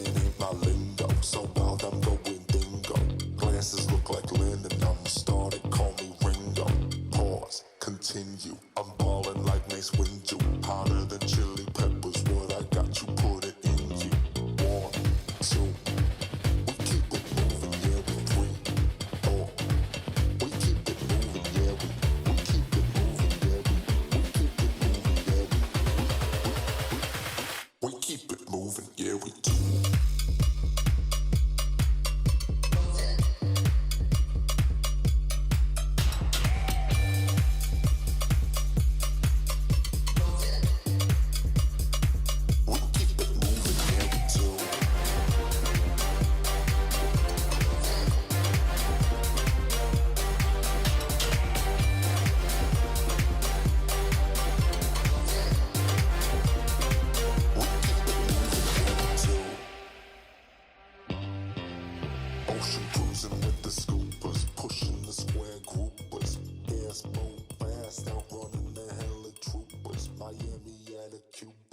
Loving ain't my lingo, so wild I'm going dingo. Glasses look like linen, I'm started, call me Ringo. Pause, continue, I'm ballin' like Mace Windu. Hotter than chili peppers, what I got you put it in you. 1, 2, we keep it moving, yeah, we 3, 4. We keep it moving, yeah, we keep it moving, yeah, we keep it moving, yeah, we keep it moving, yeah, we do. Ocean cruising with the scoopers, pushing the square groupers. Gas move fast, outrunning the hella troopers. Miami at a Cuba.